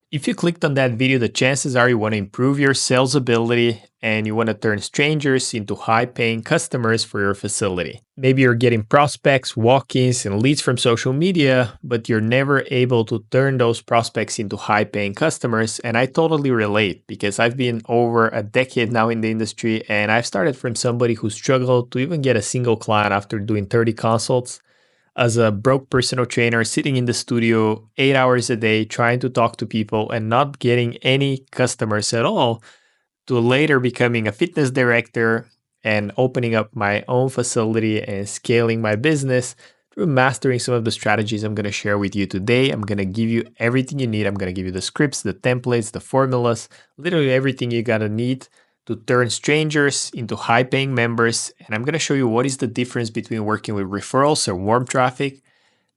If you clicked on that video, the chances are you want to improve your sales ability and you want to turn strangers into high-paying customers for your facility. Maybe you're getting prospects, walk-ins, and leads from social media, but you're never able to turn those prospects into high-paying customers. And I totally relate because I've been over a decade now in the industry and I've started from somebody who struggled to even get a single client after doing 30 consults as a broke personal trainer sitting in the studio 8 hours a day trying to talk to people and not getting any customers at all, to later becoming a fitness director and opening up my own facility and scaling my business through mastering some of the strategies I'm going to share with you today. I'm going to give you everything you need. I'm going to give you the scripts, the templates, the formulas, literally everything you got to need to turn strangers into high-paying members. And I'm going to show you what is the difference between working with referrals or warm traffic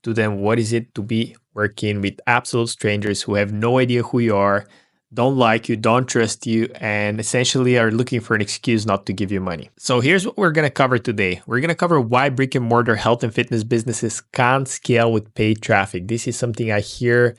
to then what is it to be working with absolute strangers who have no idea who you are, don't like you, don't trust you, and essentially are looking for an excuse not to give you money. So here's what we're going to cover today. We're going to cover why brick and mortar health and fitness businesses can't scale with paid traffic. This is something I hear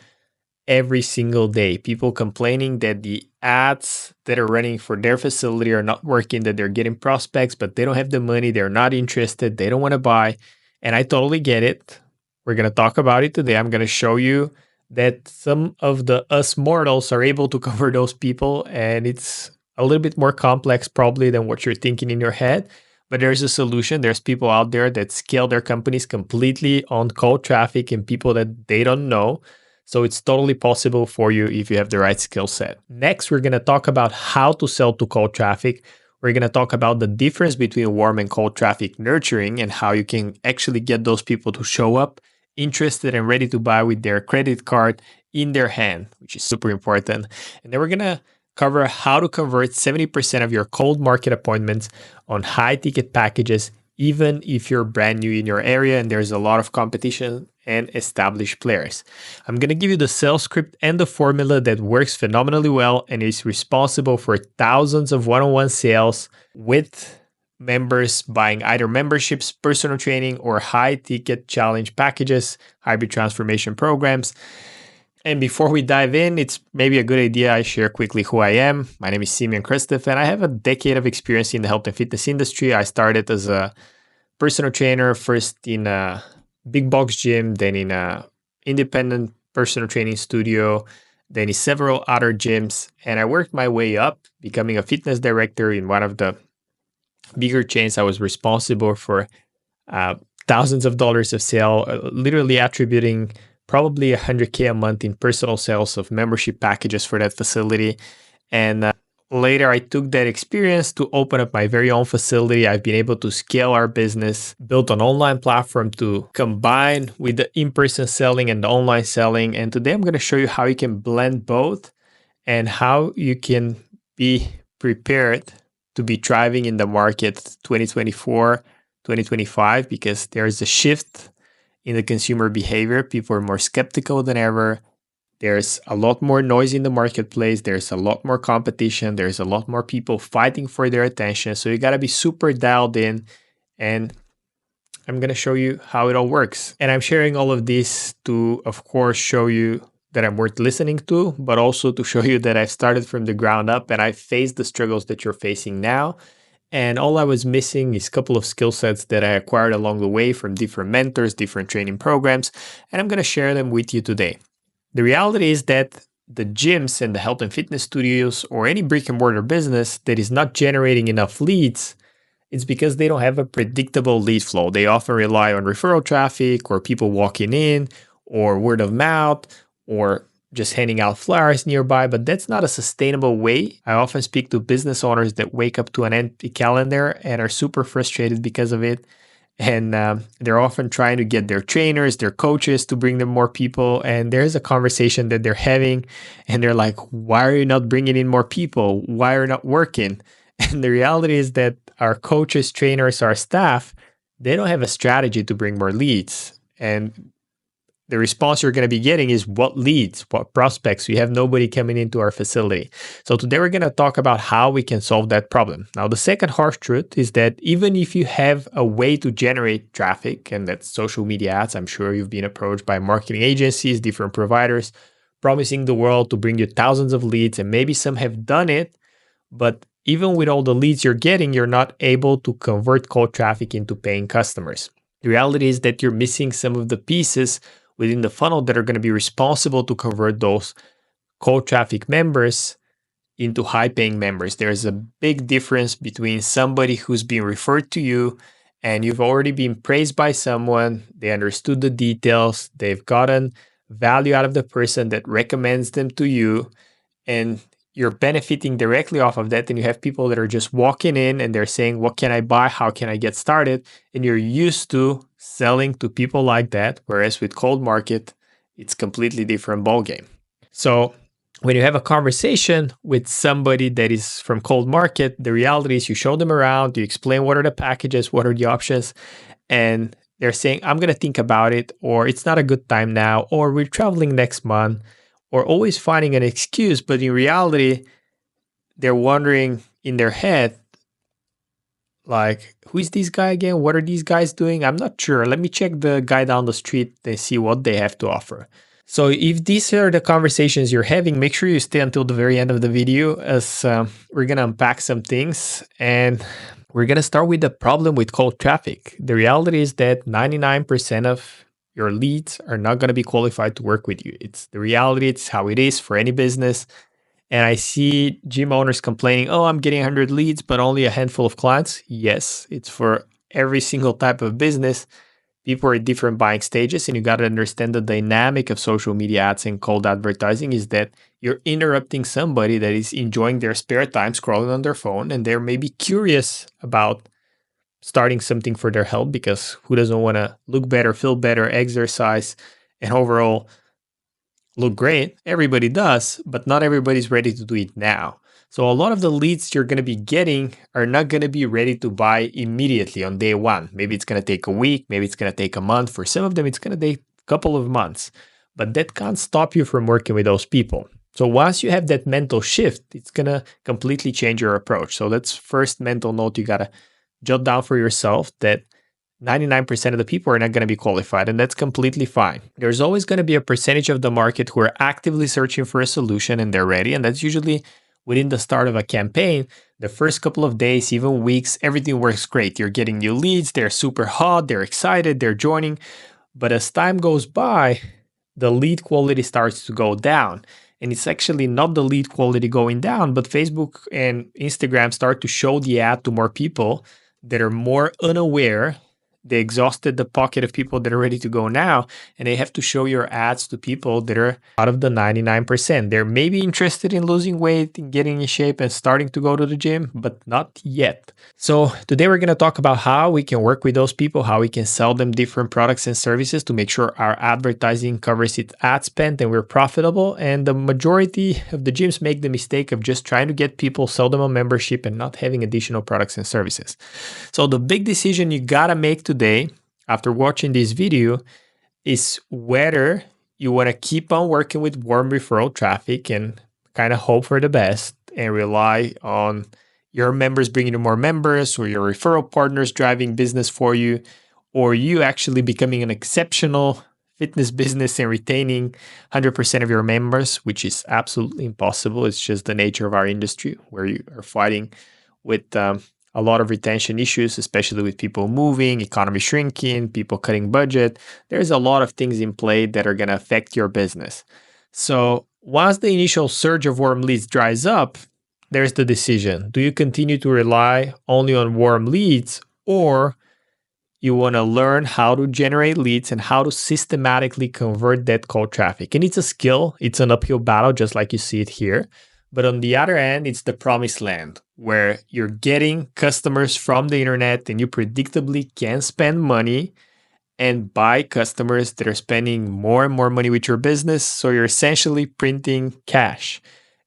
every single day. People complaining that the ads that are running for their facility are not working, that they're getting prospects, but they don't have the money, they're not interested, they don't want to buy. And I totally get it. We're going to talk about it today. I'm going to show you that some of the us mortals are able to cover those people, and it's a little bit more complex probably than what you're thinking in your head. But there's a solution. There's people out there that scale their companies completely on cold traffic and people that they don't know. So it's totally possible for you if you have the right skill set. Next, we're going to talk about how to sell to cold traffic. We're going to talk about the difference between warm and cold traffic nurturing and how you can actually get those people to show up interested and ready to buy with their credit card in their hand, which is super important. And then we're going to cover how to convert 70% of your cold market appointments on high ticket packages, even if you're brand new in your area and there's a lot of competition and established players. I'm going to give you the sales script and the formula that works phenomenally well and is responsible for thousands of one-on-one sales with members buying either memberships, personal training, or high ticket challenge packages, hybrid transformation programs. And before we dive in, it's maybe a good idea I share quickly who I am. My name is Simeon, and I have a decade of experience in the health and fitness industry. I started as a personal trainer, first in a big box gym, then in a independent personal training studio, then in several other gyms. And I worked my way up, becoming a fitness director in one of the bigger chains. I was responsible for thousands of dollars of sale, literally attributing probably $100K a month in personal sales of membership packages for that facility. And later, I took that experience to open up my very own facility. I've been able to scale our business, built an online platform to combine with the in-person selling and the online selling. And today I'm going to show you how you can blend both and how you can be prepared to be thriving in the market 2024, 2025, because there's a shift in the consumer behavior. People are more skeptical than ever. There's a lot more noise in the marketplace. There's a lot more competition. There's a lot more people fighting for their attention. So you got to be super dialed in. And I'm going to show you how it all works. And I'm sharing all of this to, of course, show you that I'm worth listening to, but also to show you that I've started from the ground up and I faced the struggles that you're facing now. And all I was missing is a couple of skill sets that I acquired along the way from different mentors, different training programs, and I'm going to share them with you today. The reality is that the gyms and the health and fitness studios or any brick and mortar business that is not generating enough leads, it's because they don't have a predictable lead flow. They often rely on referral traffic or people walking in or word of mouth or just handing out flyers nearby, but that's not a sustainable way. I often speak to business owners that wake up to an empty calendar and are super frustrated because of it. And they're often trying to get their trainers, their coaches to bring them more people. And there's a conversation that they're having and they're like, why are you not bringing in more people? Why are you not working? And the reality is that our coaches, trainers, our staff, they don't have a strategy to bring more leads. And the response you're going to be getting is what leads, what prospects. We have nobody coming into our facility. So today we're going to talk about how we can solve that problem. Now, the second harsh truth is that even if you have a way to generate traffic, and that's social media ads, I'm sure you've been approached by marketing agencies, different providers, promising the world to bring you thousands of leads, and maybe some have done it, but even with all the leads you're getting, you're not able to convert cold traffic into paying customers. The reality is that you're missing some of the pieces within the funnel that are going to be responsible to convert those cold traffic members into high paying members. There's a big difference between somebody who's being referred to you and you've already been praised by someone, they understood the details, they've gotten value out of the person that recommends them to you, and you're benefiting directly off of that. And you have people that are just walking in and they're saying, what can I buy? How can I get started? And you're used to selling to people like that. Whereas with cold market, it's completely different ballgame. So when you have a conversation with somebody that is from cold market, the reality is you show them around, you explain what are the packages, what are the options, and they're saying, I'm going to think about it, or it's not a good time now, or we're traveling next month, or always finding an excuse. But in reality, they're wondering in their head, like, who is this guy again? What are these guys doing? I'm not sure. Let me check the guy down the street and see what they have to offer. So if these are the conversations you're having, make sure you stay until the very end of the video, as we're going to unpack some things. And we're going to start with the problem with cold traffic. The reality is that 99% of your leads are not going to be qualified to work with you. It's the reality. It's how it is for any business. And I see gym owners complaining, oh, I'm getting 100 leads, but only a handful of clients. Yes, it's for every single type of business. People are at different buying stages, and you got to understand the dynamic of social media ads and cold advertising is that you're interrupting somebody that is enjoying their spare time scrolling on their phone, and they're maybe curious about starting something for their health, because who doesn't want to look better, feel better, exercise, and overall look great? Everybody does, but not everybody's ready to do it now. So a lot of the leads you're going to be getting are not going to be ready to buy immediately on day one. Maybe it's going to take a week, maybe it's going to take a month. For some of them, it's going to take a couple of months, but that can't stop you from working with those people. So once you have that mental shift, it's going to completely change your approach. So that's first mental note you got to jot down for yourself, that 99% of the people are not going to be qualified, and that's completely fine. There's always going to be a percentage of the market who are actively searching for a solution and they're ready, and that's usually within the start of a campaign. The first couple of days, even weeks, everything works great. You're getting new leads, they're super hot, they're excited, they're joining. But as time goes by, the lead quality starts to go down. And it's actually not the lead quality going down, but Facebook and Instagram start to show the ad to more people that are more unaware. They exhausted the pocket of people that are ready to go now, and they have to show your ads to people that are out of the 99%. They're maybe interested in losing weight, in getting in shape, and starting to go to the gym, but not yet. So today we're going to talk about how we can work with those people, how we can sell them different products and services to make sure our advertising covers its ad spend and we're profitable. And the majority of the gyms make the mistake of just trying to get people, sell them a membership, and not having additional products and services. So the big decision you got to make today, after watching this video, is whether you want to keep on working with warm referral traffic and kind of hope for the best and rely on your members bringing you more members, or your referral partners driving business for you, or you actually becoming an exceptional fitness business and retaining 100% of your members, which is absolutely impossible. It's just the nature of our industry, where you are fighting with a lot of retention issues, especially with people moving, economy shrinking, people cutting budget. There's a lot of things in play that are going to affect your business. So once the initial surge of warm leads dries up, there's the decision. Do you continue to rely only on warm leads, or you want to learn how to generate leads and how to systematically convert that cold traffic? And it's a skill. It's an uphill battle, just like you see it here. But on the other end, it's the promised land, where you're getting customers from the internet and you predictably can spend money and buy customers that are spending more and more money with your business. So you're essentially printing cash.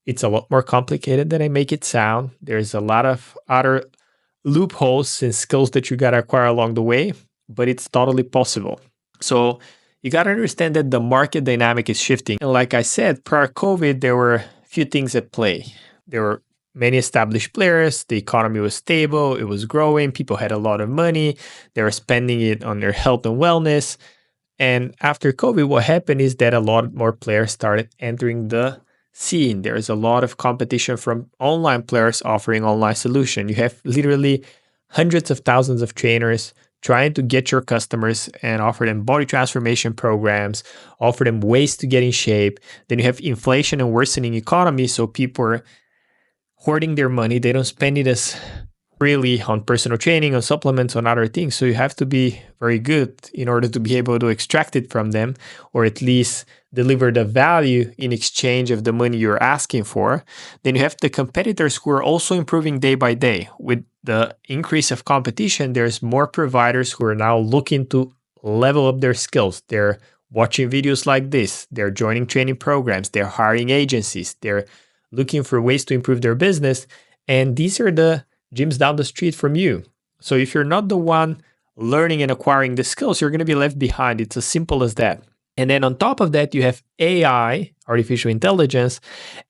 It's a lot more complicated than I make it sound. There's a lot of other loopholes and skills that you got to acquire along the way, but it's totally possible. So you got to understand that the market dynamic is shifting. And like I said, prior COVID, there were few things at play. There were many established players. The economy was stable. It was growing. People had a lot of money. They were spending it on their health and wellness. And after COVID, what happened is that a lot more players started entering the scene. There's a lot of competition from online players offering online solution. You have literally hundreds of thousands of trainers trying to get your customers and offer them body transformation programs, offer them ways to get in shape. Then you have inflation and worsening economy, so people are hoarding their money. They don't spend it as freely on personal training, on supplements, on other things. So you have to be very good in order to be able to extract it from them, or at least deliver the value in exchange of the money you're asking for. Then you have the competitors who are also improving day by day. With the increase of competition, there's more providers who are now looking to level up their skills. They're watching videos like this, they're joining training programs, they're hiring agencies, they're looking for ways to improve their business. And these are the gyms down the street from you. So if you're not the one learning and acquiring the skills, you're going to be left behind. It's as simple as that. And then on top of that, you have AI, artificial intelligence,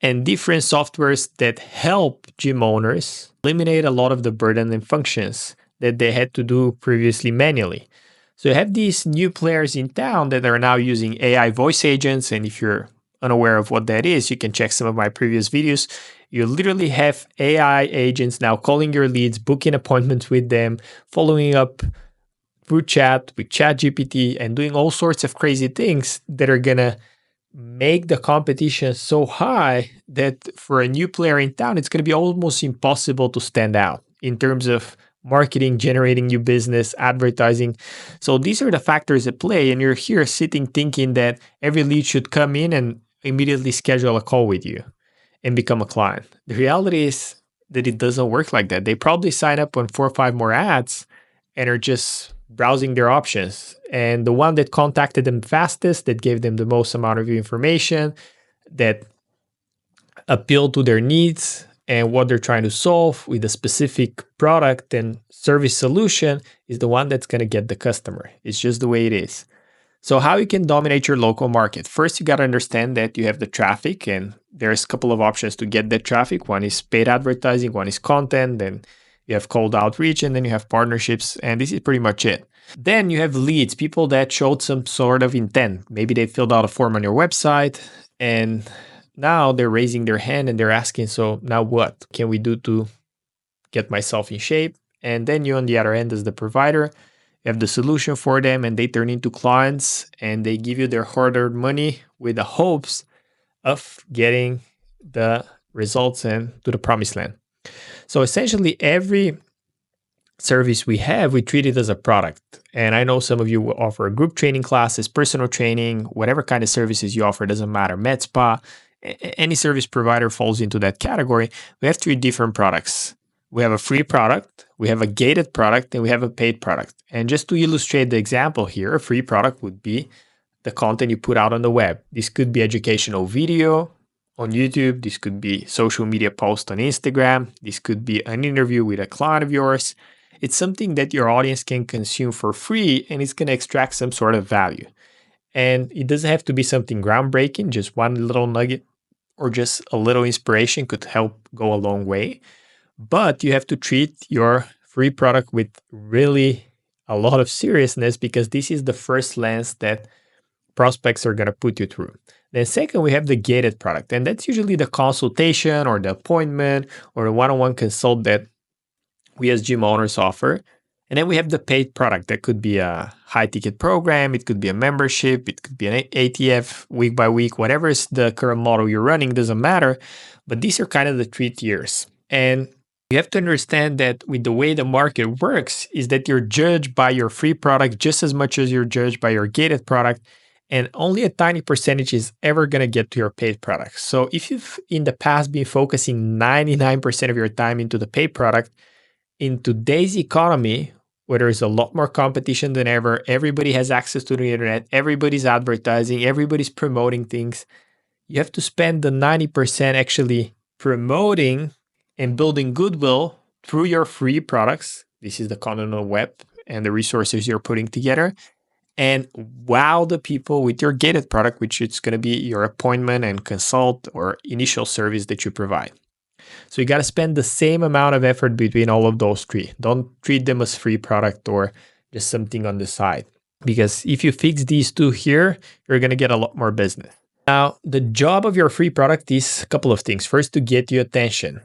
and different softwares that help gym owners eliminate a lot of the burden and functions that they had to do previously manually. So you have these new players in town that are now using AI voice agents. And if you're unaware of what that is, you can check some of my previous videos. You literally have AI agents now calling your leads, booking appointments with them, following up through chat with ChatGPT, and doing all sorts of crazy things that are going to make the competition so high that for a new player in town, it's going to be almost impossible to stand out in terms of marketing, generating new business, advertising. So these are the factors at play. And you're here sitting thinking that every lead should come in and immediately schedule a call with you and become a client. The reality is that it doesn't work like that. They probably sign up on 4 or 5 more ads and are just browsing their options. And the one that contacted them fastest, that gave them the most amount of information, that appealed to their needs and what they're trying to solve with a specific product and service solution, is the one that's going to get the customer. It's just the way it is. So how you can dominate your local market? First, you got to understand that you have the traffic, and there's a couple of options to get that traffic. One is paid advertising, one is content, then you have cold outreach, and then you have partnerships, and this is pretty much it. Then you have leads, people that showed some sort of intent. Maybe they filled out a form on your website, and now they're raising their hand and they're asking, so now what can we do to get myself in shape? And then you, on the other end, as the provider, you have the solution for them, and they turn into clients, and they give you their hard-earned money with the hopes of getting the results and to the promised land. So essentially, every service we have, we treat it as a product. And I know some of you will offer group training classes, personal training, whatever kind of services you offer, doesn't matter, med spa, any service provider falls into that category. We have 3 different products. We have a free product, we have a gated product, and we have a paid product. And just to illustrate the example here, a free product would be the content you put out on the web. This could be educational video on YouTube. This could be social media post on Instagram. This could be an interview with a client of yours. It's something that your audience can consume for free, and it's going to extract some sort of value. And it doesn't have to be something groundbreaking. Just one little nugget or just a little inspiration could help go a long way. But you have to treat your free product with really a lot of seriousness, because this is the first lens that prospects are going to put you through. Then second, we have the gated product, and that's usually the consultation or the appointment or the one-on-one consult that we as gym owners offer. And then we have the paid product. That could be a high-ticket program, it could be a membership, it could be an ATF week by week, whatever is the current model you're running, doesn't matter. But these are kind of the 3 tiers. And you have to understand that with the way the market works is that you're judged by your free product just as much as you're judged by your gated product, and only a tiny percentage is ever going to get to your paid product. So if you've in the past been focusing 99% of your time into the paid product, in today's economy, where there's a lot more competition than ever, everybody has access to the internet, everybody's advertising, everybody's promoting things, you have to spend the 90% actually promoting and building goodwill through your free products. This is the content on the web and the resources you're putting together. And wow the people with your gated product, which is going to be your appointment and consult or initial service that you provide. So you got to spend the same amount of effort between all of those 3. Don't treat them as free product or just something on the side. because if you fix these two here, you're going to get a lot more business. Now, the job of your free product is a couple of things. First, to get your attention.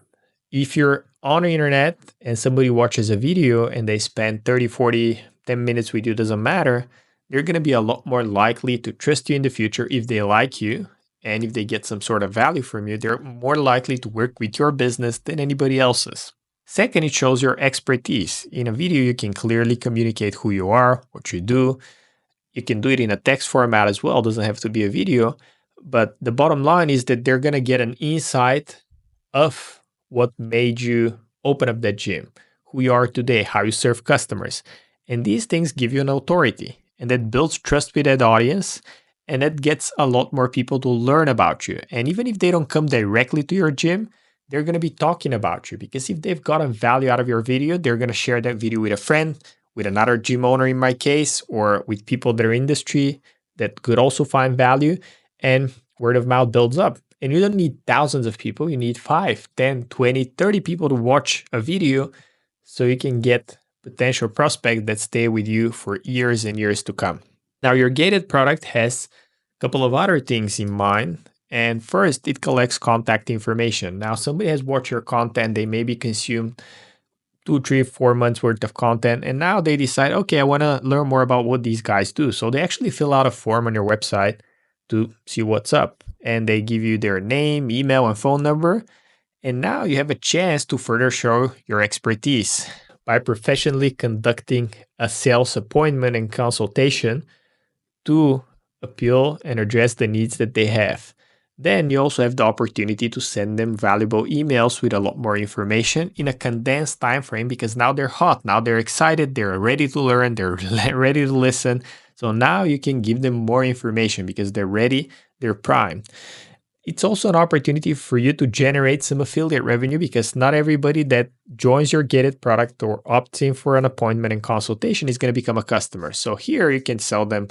If you're on the internet and somebody watches a video and they spend 30, 40, 10 minutes with you, doesn't matter, they're going to be a lot more likely to trust you in the future if they like you. And if they get some sort of value from you, they're more likely to work with your business than anybody else's. Second, it shows your expertise. In a video, you can clearly communicate who you are, what you do. You can do it in a text format as well. It doesn't have to be a video. But the bottom line is that they're going to get an insight of what made you open up that gym, who you are today, how you serve customers. And these things give you an authority, and that builds trust with that audience, and that gets a lot more people to learn about you. And even if they don't come directly to your gym, they're going to be talking about you, because if they've got a value out of your video, they're going to share that video with a friend, with another gym owner in my case, or with people that are in industry that could also find value, and word of mouth builds up. And you don't need thousands of people. You need 5, 10, 20, 30 people to watch a video so you can get potential prospects that stay with you for years and years to come. Now, your gated product has a couple of other things in mind. And first, it collects contact information. Now, somebody has watched your content. They maybe consumed 2, 3, 4 months worth of content. And now they decide, okay, I want to learn more about what these guys do. So they actually fill out a form on your website to see what's up. And they give you their name, email, and phone number. And now you have a chance to further show your expertise by professionally conducting a sales appointment and consultation to appeal and address the needs that they have. Then you also have the opportunity to send them valuable emails with a lot more information in a condensed time frame, because now they're hot, now they're excited, they're ready to learn, they're ready to listen. So now you can give them more information because they're ready, they're primed. It's also an opportunity for you to generate some affiliate revenue, because not everybody that joins your gated product or opts in for an appointment and consultation is going to become a customer. So here you can sell them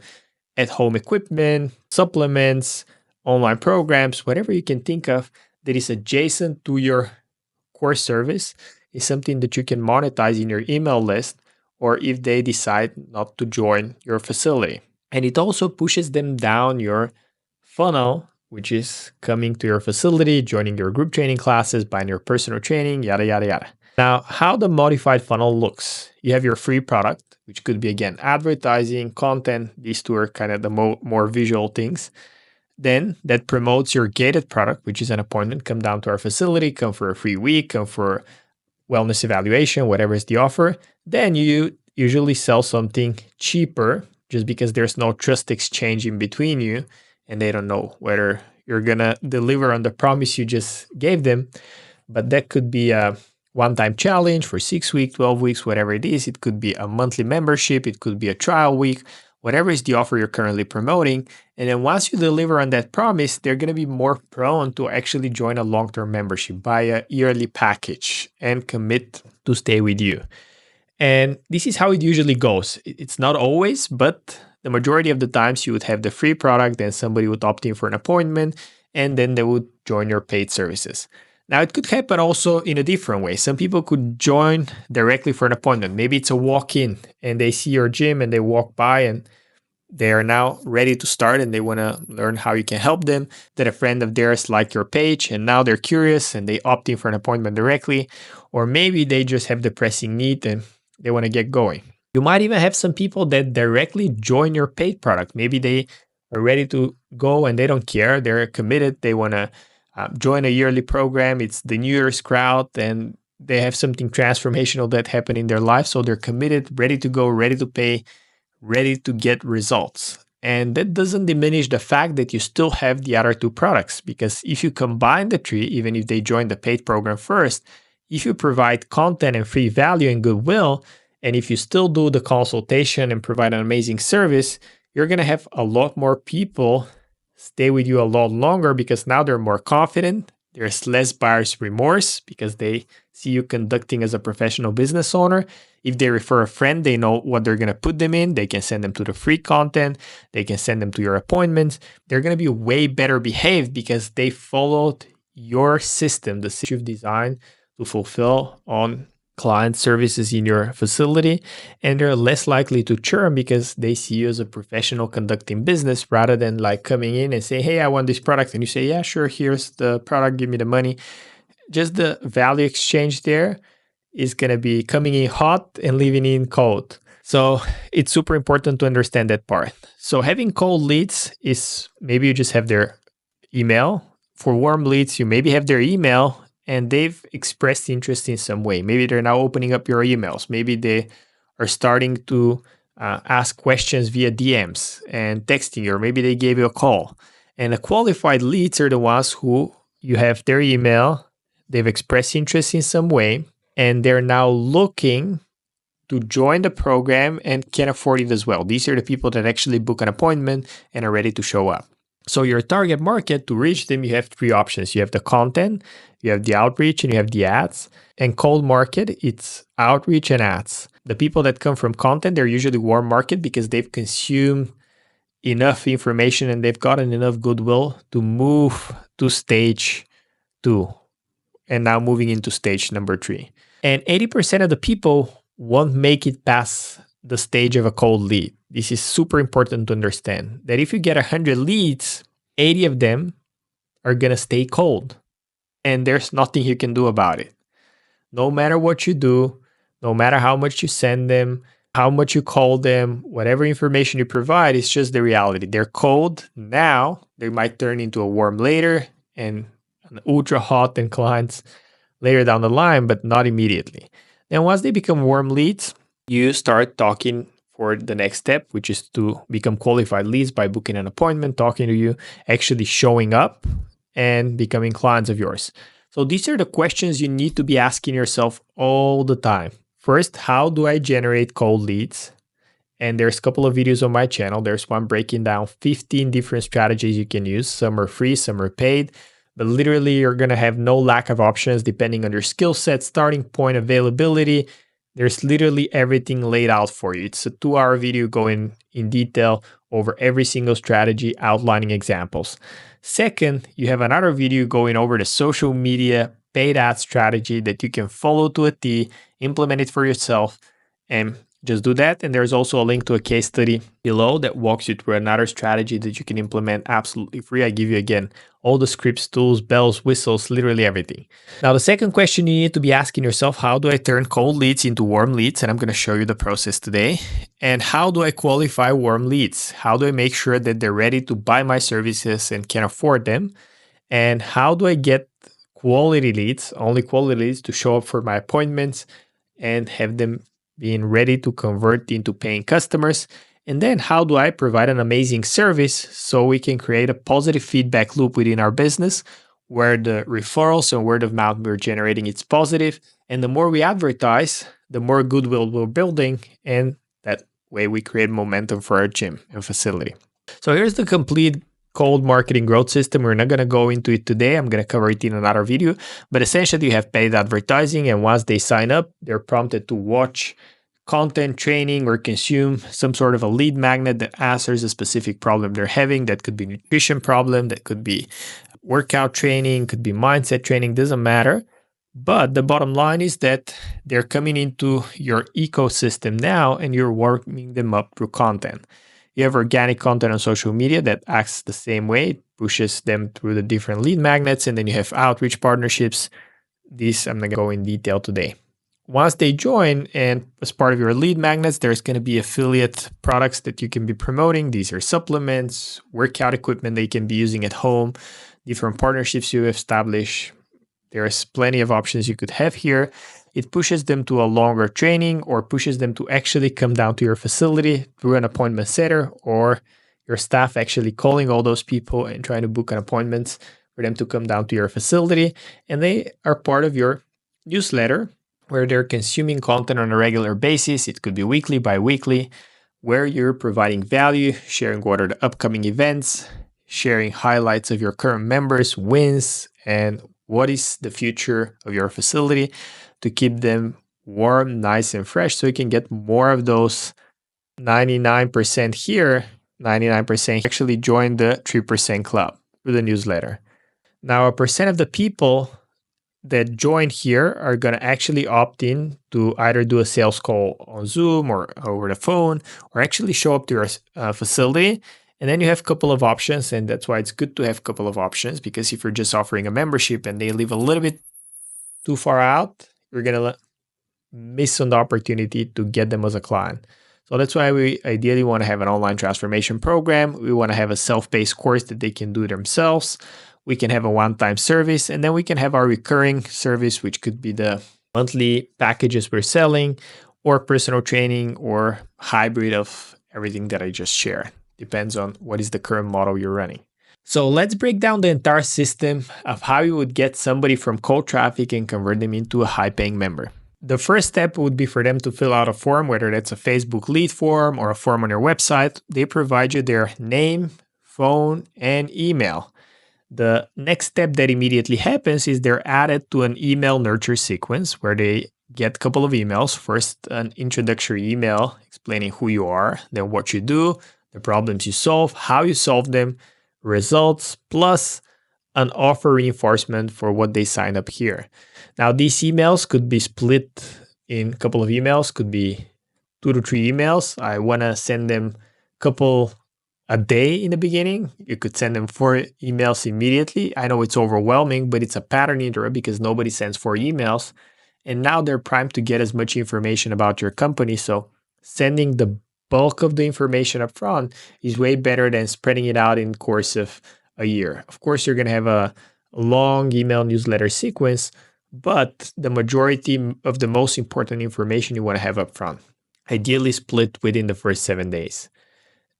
at-home equipment, supplements, online programs, whatever you can think of that is adjacent to your core service is something that you can monetize in your email list, or if they decide not to join your facility. And it also pushes them down your funnel, which is coming to your facility, joining your group training classes, buying your personal training, yada, yada, yada. Now, how the modified funnel looks. You have your free product, which could be, again, advertising, content. These two are kind of the more visual things. Then that promotes your gated product, which is an appointment. Come down to our facility, come for a free week, come for wellness evaluation, whatever is the offer. Then you usually sell something cheaper just because there's no trust exchange in between you and they don't know whether you're going to deliver on the promise you just gave them. But that could be a one-time challenge for 6 weeks, 12 weeks, whatever it is. It could be a monthly membership. It could be a trial week, whatever is the offer you're currently promoting. And then once you deliver on that promise, they're going to be more prone to actually join a long-term membership, buy a yearly package, and commit to stay with you. And this is how it usually goes. It's not always, but the majority of the times you would have the free product, then somebody would opt in for an appointment, and then they would join your paid services. Now, it could happen also in a different way. Some people could join directly for an appointment. Maybe it's a walk-in and they see your gym and they walk by and they are now ready to start and they want to learn how you can help them. That a friend of theirs liked your page and now they're curious and they opt in for an appointment directly. Or maybe they just have the pressing need and they want to get going. You might even have some people that directly join your paid product. Maybe they are ready to go and they don't care. They're committed. They want to join a yearly program. It's the New Year's crowd and they have something transformational that happened in their life. So they're committed, ready to go, ready to pay, ready to get results. And that doesn't diminish the fact that you still have the other two products, because if you combine the three, even if they join the paid program first, if you provide content and free value and goodwill, and if you still do the consultation and provide an amazing service, you're going to have a lot more people stay with you a lot longer because now they're more confident. There's less buyer's remorse because they see you conducting as a professional business owner. If they refer a friend, they know what they're going to put them in. They can send them to the free content. They can send them to your appointments. They're going to be way better behaved because they followed your system, the system you've designed to fulfill on client services in your facility, and they're less likely to churn because they see you as a professional conducting business rather than like coming in and say, hey, I want this product. And you say, yeah, sure, here's the product, give me the money. Just the value exchange there is going to be coming in hot and leaving in cold. So it's super important to understand that part. So having cold leads is maybe you just have their email. For warm leads, you maybe have their email and they've expressed interest in some way. Maybe they're now opening up your emails. Maybe they are starting to ask questions via DMs and texting you, or maybe they gave you a call. And the qualified leads are the ones who you have their email, they've expressed interest in some way, and they're now looking to join the program and can afford it as well. These are the people that actually book an appointment and are ready to show up. So your target market, to reach them, you have three options. You have the content, you have the outreach, and you have the ads. And cold market, it's outreach and ads. The people that come from content, they're usually warm market because they've consumed enough information and they've gotten enough goodwill to move to stage 2 and now moving into stage number 3. And 80% of the people won't make it past the stage of a cold lead. This is super important to understand that if you get 100 leads, 80 of them are going to stay cold. And there's nothing you can do about it. No matter what you do, no matter how much you send them, how much you call them, whatever information you provide, it's just the reality. They're cold now. They might turn into a warm later and an ultra hot and clients later down the line, but not immediately. Then once they become warm leads, you start talking for the next step, which is to become qualified leads by booking an appointment, talking to you, actually showing up and becoming clients of yours. So these are the questions you need to be asking yourself all the time. First, how do I generate cold leads? And there's a couple of videos on my channel. There's one breaking down 15 different strategies you can use. Some are free, some are paid. But literally, you're going to have no lack of options depending on your skill set, starting point, availability. There's literally everything laid out for you. It's a 2-hour video going in detail over every single strategy, outlining examples. Second, you have another video going over the social media paid ad strategy that you can follow to a T, implement it for yourself, and just do that. And there's also a link to a case study below that walks you through another strategy that you can implement absolutely free. I give you, again, all the scripts, tools, bells, whistles, literally everything. Now, the second question you need to be asking yourself, how do I turn cold leads into warm leads? And I'm going to show you the process today. And how do I qualify warm leads? How do I make sure that they're ready to buy my services and can afford them? And how do I get quality leads, only quality leads, to show up for my appointments and have them being ready to convert into paying customers? And then how do I provide an amazing service so we can create a positive feedback loop within our business where the referrals and word of mouth we're generating, it's positive. And the more we advertise, the more goodwill we're building. And that way we create momentum for our gym and facility. So here's the complete cold marketing growth system. We're not going to go into it today. I'm going to cover it in another video. But essentially, you have paid advertising. And once they sign up, they're prompted to watch content, training, or consume some sort of a lead magnet that answers a specific problem they're having. That could be nutrition problem, that could be workout training, could be mindset training, doesn't matter. But the bottom line is that they're coming into your ecosystem now and you're warming them up through content. You have organic content on social media that acts the same way. It pushes them through the different lead magnets, and then you have outreach partnerships. These I'm not going to go in detail today. Once they join and as part of your lead magnets, there's going to be affiliate products that you can be promoting. These are supplements, workout equipment they can be using at home, different partnerships you establish. There's plenty of options you could have here. It pushes them to a longer training or pushes them to actually come down to your facility through an appointment setter or your staff actually calling all those people and trying to book an appointment for them to come down to your facility. And they are part of your newsletter where they're consuming content on a regular basis. It could be weekly, bi-weekly, where you're providing value, sharing what are the upcoming events, sharing highlights of your current members, wins, and what is the future of your facility to keep them warm, nice, and fresh so you can get more of those 99% here, 99% actually join the 3% club through the newsletter. Now, 1% of the people that join here are going to actually opt in to either do a sales call on Zoom or over the phone, or actually show up to your facility. And then you have a couple of options, and that's why it's good to have a couple of options, because if you're just offering a membership and they live a little bit too far out, you're going to miss on the opportunity to get them as a client. So that's why we ideally want to have an online transformation program. We want to have a self-paced course that they can do themselves. We can have a one-time service, and then we can have our recurring service, which could be the monthly packages we're selling, or personal training, or hybrid of everything that I just shared. Depends on what is the current model you're running. So let's break down the entire system of how you would get somebody from cold traffic and convert them into a high-paying member. The first step would be for them to fill out a form, whether that's a Facebook lead form or a form on your website. They provide you their name, phone, and email. The next step that immediately happens is they're added to an email nurture sequence where they get a couple of emails. First, an introductory email explaining who you are, then what you do, the problems you solve, how you solve them, results, plus an offer reinforcement for what they signed up here. Now, these emails could be split in a couple of emails, could be 2 to 3 emails. I want to send them a couple a day in the beginning. You could send them 4 emails immediately. I know it's overwhelming, but it's a pattern either because nobody sends 4 emails. And now they're primed to get as much information about your company. So sending the bulk of the information up front is way better than spreading it out in the course of a year. Of course, you're going to have a long email newsletter sequence, but the majority of the most important information you want to have up front, ideally split within the first 7 days.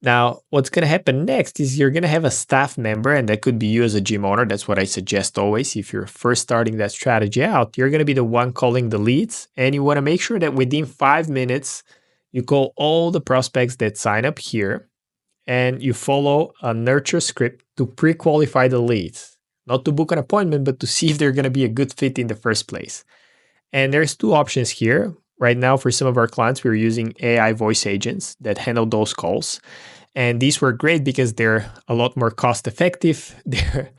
Now, what's going to happen next is you're going to have a staff member, and that could be you as a gym owner. That's what I suggest always. If you're first starting that strategy out, you're going to be the one calling the leads, and you want to make sure that within 5 minutes, you call all the prospects that sign up here, and you follow a nurture script to pre-qualify the leads, not to book an appointment, but to see if they're going to be a good fit in the first place. And there's 2 options here. Right now, for some of our clients, we're using AI voice agents that handle those calls. And these were great because they're a lot more cost effective. They're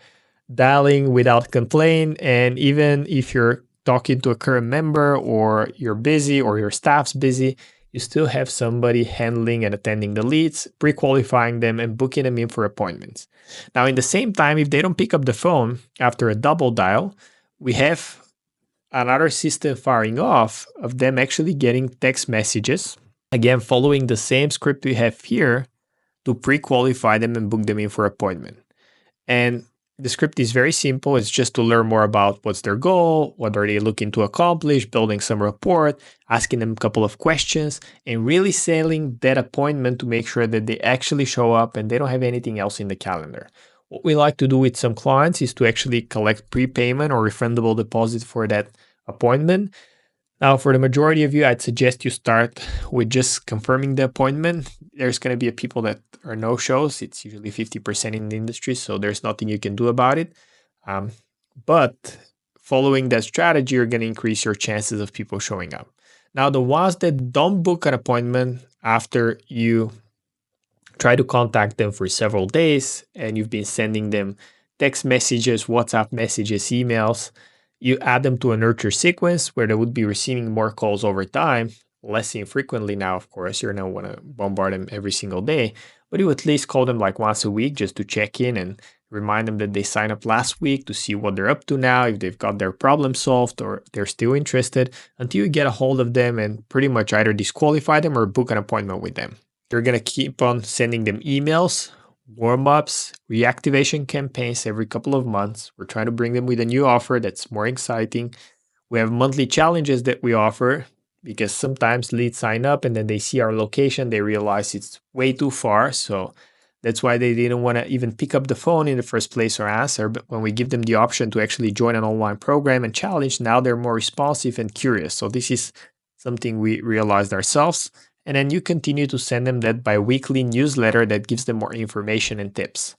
dialing without complaint. And even if you're talking to a current member or you're busy or your staff's busy, you still have somebody handling and attending the leads, pre-qualifying them and booking them in for appointments. Now, in the same time, if they don't pick up the phone after a double dial, we have another system firing off of them actually getting text messages, again, following the same script we have here to pre-qualify them and book them in for appointment. And the script is very simple. It's just to learn more about what's their goal, what are they looking to accomplish, building some rapport, asking them a couple of questions, and really selling that appointment to make sure that they actually show up and they don't have anything else in the calendar. What we like to do with some clients is to actually collect prepayment or refundable deposit for that appointment. Now, for the majority of you, I'd suggest you start with just confirming the appointment. There's going to be people that are no-shows. It's usually 50% in the industry, so there's nothing you can do about it. But following that strategy, you're going to increase your chances of people showing up. Now, the ones that don't book an appointment after you try to contact them for several days and you've been sending them text messages, WhatsApp messages, emails, you add them to a nurture sequence where they would be receiving more calls over time, less infrequently now, of course. You're not want to bombard them every single day, but you at least call them like once a week just to check in and remind them that they signed up last week to see what they're up to now, if they've got their problem solved or they're still interested, until you get a hold of them and pretty much either disqualify them or book an appointment with them. You're going to keep on sending them emails, warm-ups, reactivation campaigns every couple of months. We're trying to bring them with a new offer that's more exciting. We have monthly challenges that we offer because sometimes leads sign up and then they see our location, they realize it's way too far. So that's why they didn't want to even pick up the phone in the first place or answer. But when we give them the option to actually join an online program and challenge, now they're more responsive and curious. So this is something we realized ourselves. And then you continue to send them that bi-weekly newsletter that gives them more information and tips.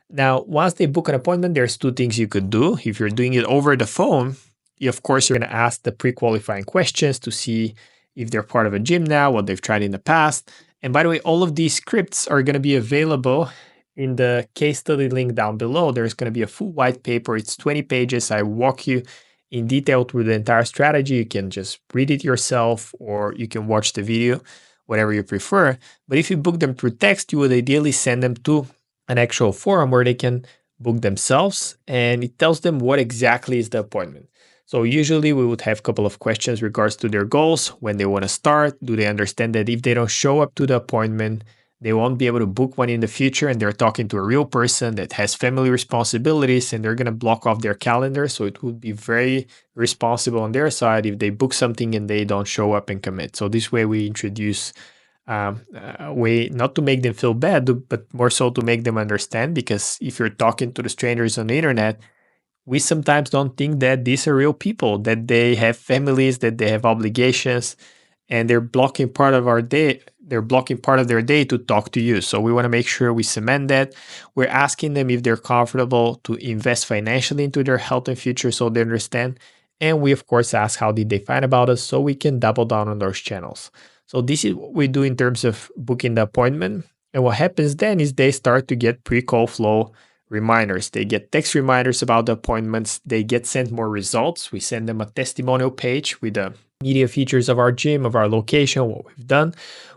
Now, once they book an appointment, there's 2 things you could do. If you're doing it over the phone, of course, you're going to ask the pre-qualifying questions to see if they're part of a gym now, what they've tried in the past. And by the way, all of these scripts are going to be available in the case study link down below. There's going to be a full white paper. It's 20 pages. I walk you in detail through the entire strategy, you can just read it yourself or you can watch the video, whatever you prefer. But if you book them through text, you would ideally send them to an actual forum where they can book themselves, and it tells them what exactly is the appointment. So usually we would have a couple of questions regards to their goals, when they want to start. Do they understand that if they don't show up to the appointment, they won't be able to book one in the future, and they're talking to a real person that has family responsibilities and they're going to block off their calendar. So it would be very responsible on their side if they book something and they don't show up and commit. So this way we introduce a way not to make them feel bad, but more so to make them understand, because if you're talking to the strangers on the internet, we sometimes don't think that these are real people, that they have families, that they have obligations, and they're blocking part of our day. They're blocking part of their day to talk to you. So we want to make sure we cement that. We're asking them if they're comfortable to invest financially into their health and future so they understand. And we, of course, ask how did they find about us so we can double down on those channels. So this is what we do in terms of booking the appointment. And what happens then is they start to get pre-call flow reminders. They get text reminders about the appointments. They get sent more results. We send them a testimonial page with the media features of our gym, of our location, what we've done.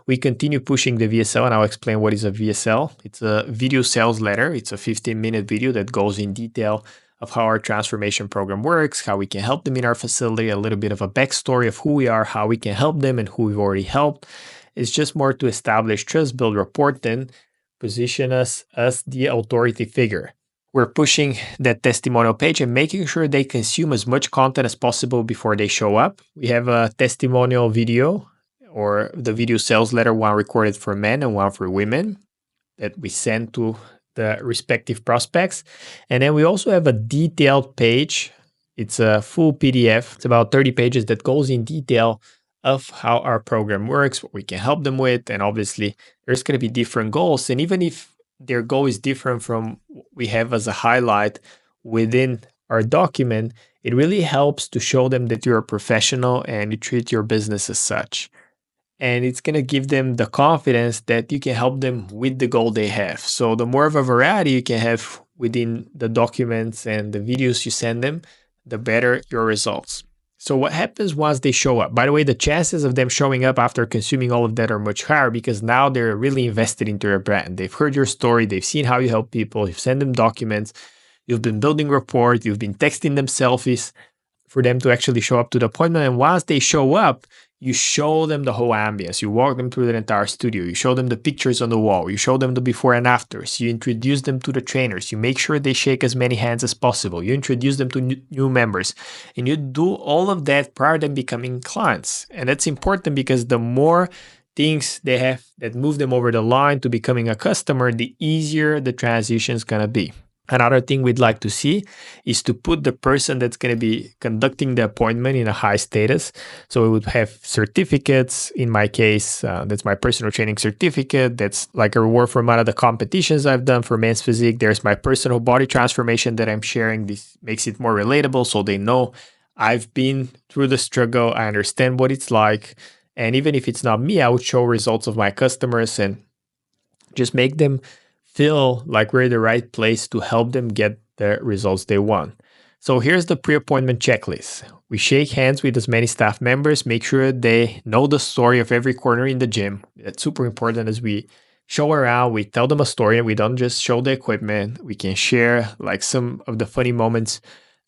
We continue pushing the VSL, and I'll explain what is a VSL. It's a video sales letter. It's a 15-minute video that goes in detail of how our transformation program works, how we can help them in our facility, a little bit of a backstory of who we are, how we can help them, and who we've already helped. It's just more to establish trust, build rapport, then position us as the authority figure. We're pushing that testimonial page and making sure they consume as much content as possible before they show up. We have a testimonial video, or the video sales letter, one recorded for men and one for women, that we send to the respective prospects. And then we also have a detailed page. It's a full PDF. It's about 30 pages that goes in detail of how our program works, what we can help them with. And obviously, there's going to be different goals. And even if their goal is different from what we have as a highlight within our document, it really helps to show them that you're a professional and you treat your business as such. And it's going to give them the confidence that you can help them with the goal they have. So the more of a variety you can have within the documents and the videos you send them, the better your results. So what happens once they show up? By the way, the chances of them showing up after consuming all of that are much higher, because now they're really invested into your brand. They've heard your story. They've seen how you help people. You've sent them documents. You've been building rapport. You've been texting them selfies for them to actually show up to the appointment. And once they show up, you show them the whole ambience. You walk them through the entire studio. You show them the pictures on the wall. You show them the before and afters. You introduce them to the trainers. You make sure they shake as many hands as possible. You introduce them to new members. And you do all of that prior to them becoming clients. And that's important, because the more things they have that move them over the line to becoming a customer, the easier the transition is going to be. Another thing we'd like to see is to put the person that's going to be conducting the appointment in a high status. So we would have certificates. In my case, that's my personal training certificate. That's like a reward from one of the competitions I've done for men's physique. There's my personal body transformation that I'm sharing. This makes it more relatable, so they know I've been through the struggle. I understand what it's like. And even if it's not me, I would show results of my customers and just make them feel like we're in the right place to help them get the results they want. So here's the pre-appointment checklist. We shake hands with as many staff members, make sure they know the story of every corner in the gym. That's super important. As we show around, we tell them a story, and we don't just show the equipment. We can share like some of the funny moments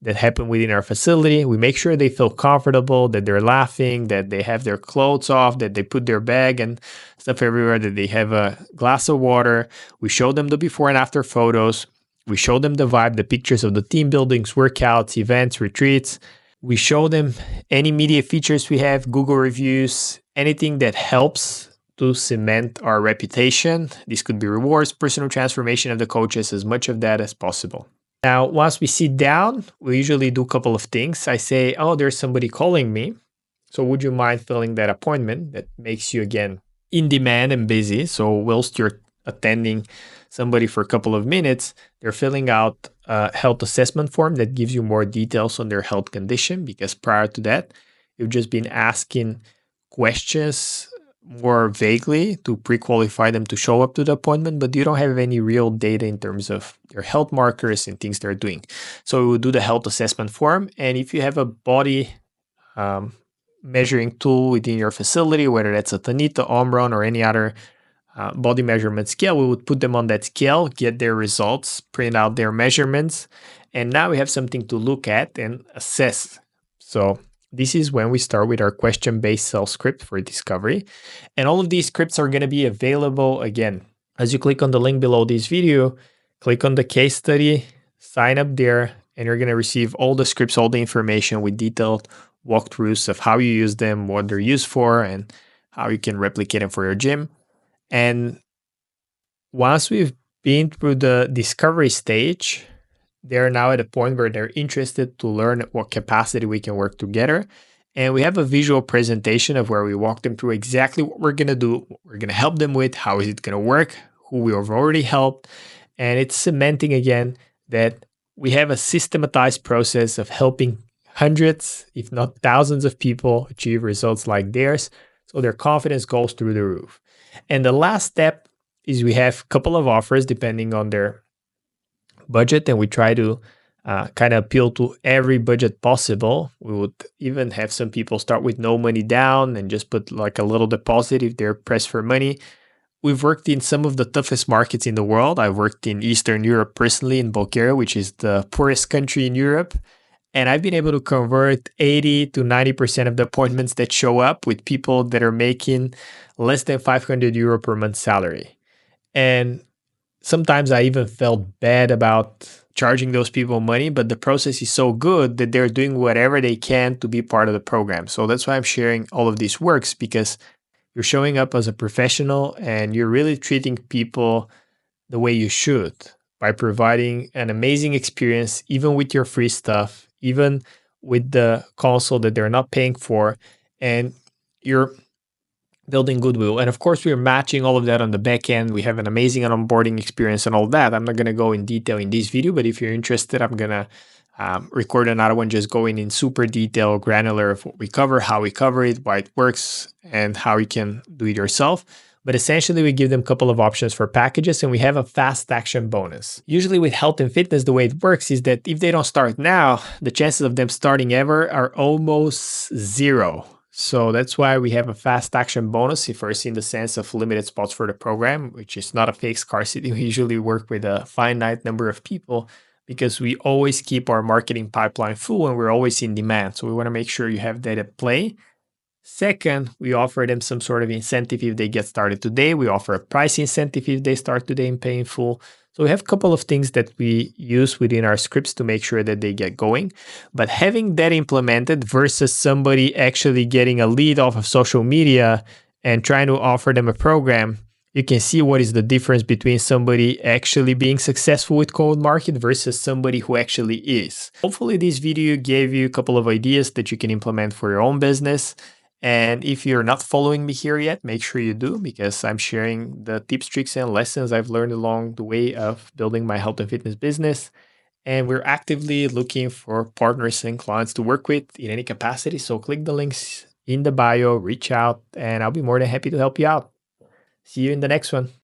that happen within our facility. We make sure they feel comfortable, that they're laughing, that they have their clothes off, that they put their bag and stuff everywhere, that they have a glass of water. We show them the before and after photos. We show them the vibe, the pictures of the team buildings, workouts, events, retreats. We show them any media features we have, Google reviews, anything that helps to cement our reputation. This could be rewards, personal transformation of the coaches, as much of that as possible. Now, once we sit down, we usually do a couple of things. I say, oh, there's somebody calling me. So would you mind filling that appointment? That makes you, again, in demand and busy. So whilst you're attending somebody for a couple of minutes, they're filling out a health assessment form that gives you more details on their health condition, because prior to that, you've just been asking questions more vaguely to pre-qualify them to show up to the appointment, but you don't have any real data in terms of their health markers and things they're doing. So we will do the health assessment form. And if you have a body um, measuring tool within your facility, whether that's a Tanita, Omron, or any other body measurement scale, we would put them on that scale, get their results, print out their measurements, and now we have something to look at and assess. So this is when we start with our question-based sales script for discovery. And all of these scripts are going to be available again. As you click on the link below this video, click on the case study, sign up there, and you're going to receive all the scripts, all the information with detailed walkthroughs of how you use them, what they're used for, and how you can replicate them for your gym. And once we've been through the discovery stage, they're now at a point where they're interested to learn what capacity we can work together. And we have a visual presentation of where we walk them through exactly what we're going to do, what we're going to help them with, how is it going to work, who we have already helped. And it's cementing again that we have a systematized process of helping hundreds, if not thousands of people achieve results like theirs. So their confidence goes through the roof. And the last step is we have a couple of offers depending on their budget, and we try to kind of appeal to every budget possible. We would even have some people start with no money down and just put like a little deposit if they're pressed for money. We've worked in some of the toughest markets in the world. I've worked in Eastern Europe personally, in Bulgaria, which is the poorest country in Europe. And I've been able to convert 80 to 90% of the appointments that show up with people that are making less than 500 euro per month salary. And sometimes I even felt bad about charging those people money, but the process is so good that they're doing whatever they can to be part of the program. So that's why I'm sharing all of these works, because you're showing up as a professional and you're really treating people the way you should by providing an amazing experience, even with your free stuff, even with the console that they're not paying for, and you're building goodwill. And of course, we're matching all of that on the back end. We have an amazing onboarding experience and all that. I'm not going to go in detail in this video, but if you're interested, I'm going to record another one just going in super detail, granular of what we cover, how we cover it, why it works, and how you can do it yourself. But essentially, we give them a couple of options for packages, and we have a fast action bonus. Usually with health and fitness, the way it works is that if they don't start now, the chances of them starting ever are almost zero. So that's why we have a fast action bonus, first in the sense of limited spots for the program, which is not a fake scarcity. We usually work with a finite number of people because we always keep our marketing pipeline full and we're always in demand. So we want to make sure you have that at play. Second, we offer them some sort of incentive if they get started today. We offer a price incentive if they start today and pay in full. So we have a couple of things that we use within our scripts to make sure that they get going. But having that implemented versus somebody actually getting a lead off of social media and trying to offer them a program, you can see what is the difference between somebody actually being successful with cold market versus somebody who actually is. Hopefully this video gave you a couple of ideas that you can implement for your own business. And if you're not following me here yet, make sure you do, because I'm sharing the tips, tricks, and lessons I've learned along the way of building my health and fitness business. And we're actively looking for partners and clients to work with in any capacity. So click the links in the bio, reach out, and I'll be more than happy to help you out. See you in the next one.